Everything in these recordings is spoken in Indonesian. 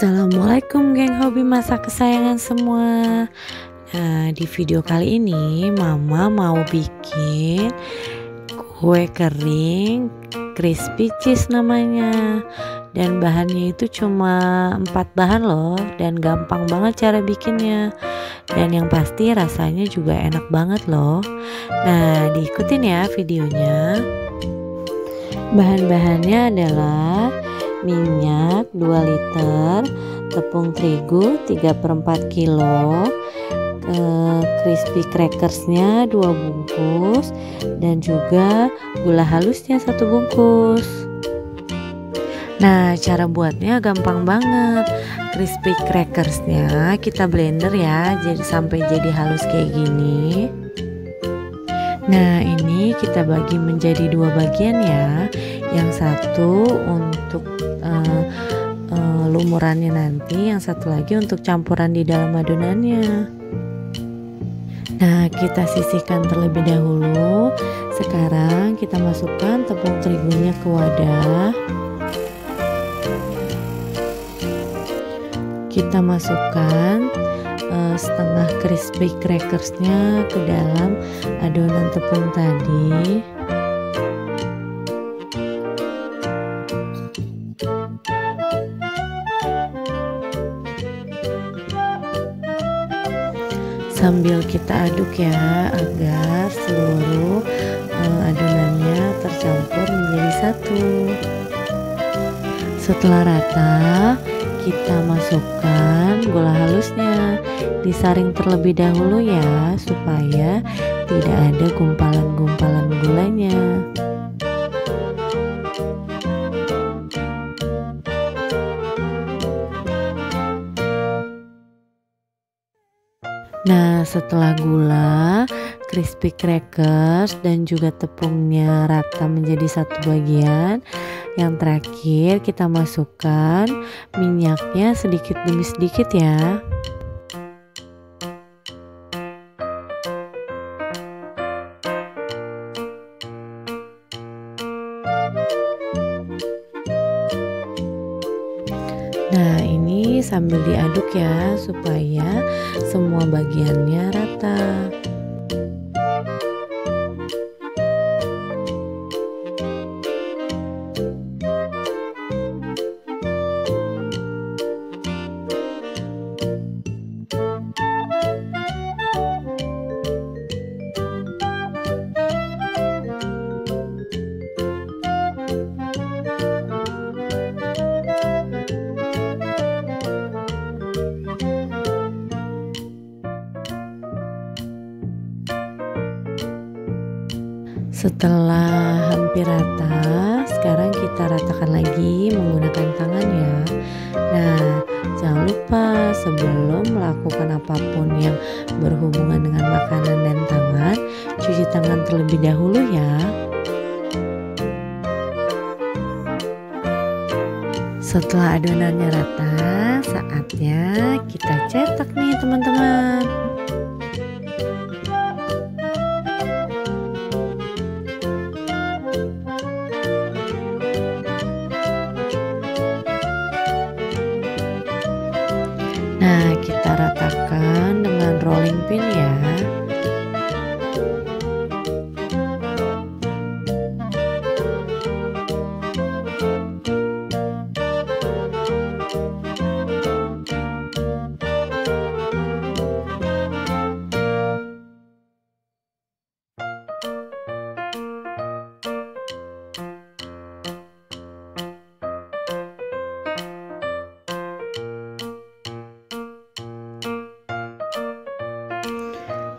Assalamualaikum geng hobi masak kesayangan semua. Nah, di video kali ini Mama mau bikin kue kering crispy cheese namanya. Dan bahannya itu cuma 4 bahan loh, dan gampang banget cara bikinnya. Dan yang pasti rasanya juga enak banget loh. Nah, diikutin ya videonya. Bahan-bahannya adalah minyak 2 liter, tepung terigu 3/4 kilo, crispy crackersnya 2 bungkus, dan juga gula halusnya 1 bungkus. Nah, cara buatnya gampang banget. Crispy crackersnya kita blender ya, sampai jadi halus kayak gini. Nah, ini kita bagi menjadi 2 bagian ya. Yang satu untuk lumurannya nanti, yang satu lagi untuk campuran di dalam adonannya. Nah, kita sisihkan terlebih dahulu. Sekarang kita masukkan tepung terigunya ke wadah. Kita masukkan setengah crispy crackersnya ke dalam adonan tepung tadi. Sambil kita aduk ya, agar seluruh adonannya tercampur menjadi satu. Setelah rata, kita masukkan gula halusnya. Disaring terlebih dahulu ya, supaya tidak ada gumpalan-gumpalan gulanya. Nah, setelah gula, crispy crackers, dan juga tepungnya rata menjadi satu bagian, yang terakhir kita masukkan minyaknya sedikit demi sedikit ya. Nah, ini sambil diaduk ya, supaya semua bagiannya rata. Setelah hampir rata, sekarang kita ratakan lagi menggunakan tangan ya. Nah, jangan lupa sebelum melakukan apapun yang berhubungan dengan makanan dan tangan, cuci tangan terlebih dahulu ya. Setelah adonannya rata, saatnya kita cetak nih teman-teman. Nah, kita ratakan dengan rolling pin ya.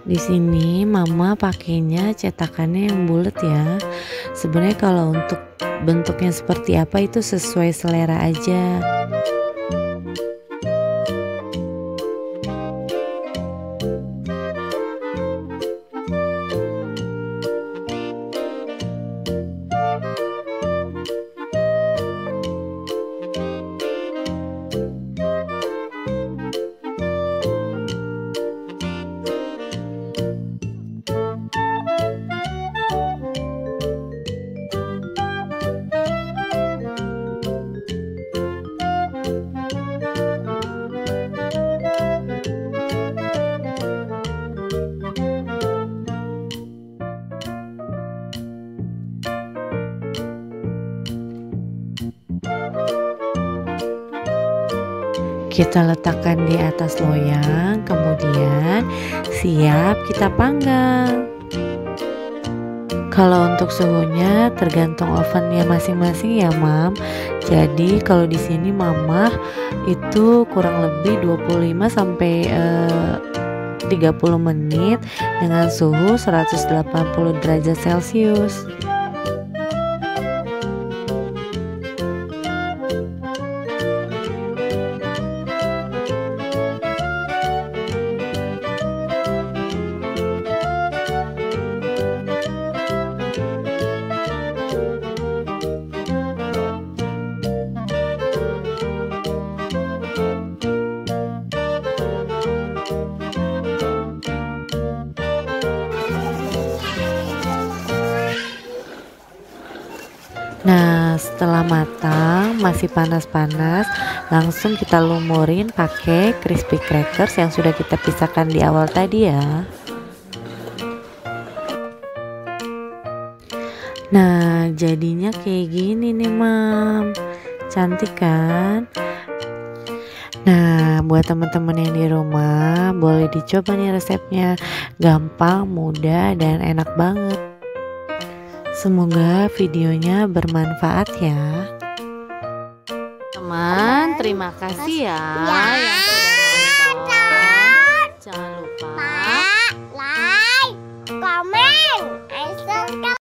Di sini Mama pakainya cetakannya yang bulat ya. Sebenarnya kalau untuk bentuknya seperti apa itu sesuai selera aja. Kita letakkan di atas loyang, kemudian siap kita panggang. Kalau untuk suhunya tergantung ovennya masing-masing ya, Mam. Jadi kalau di sini Mama itu kurang lebih 25 sampai 30 menit dengan suhu 180 derajat Celcius. Nah, setelah matang, masih panas-panas, langsung kita lumurin pakai crispy crackers yang sudah kita pisahkan di awal tadi ya. Nah, jadinya kayak gini nih, Mam. Cantik kan? Nah, buat teman-teman yang di rumah, boleh dicoba nih resepnya. Gampang, mudah, dan enak banget. Semoga videonya bermanfaat ya. Teman, terima kasih ya yang sudah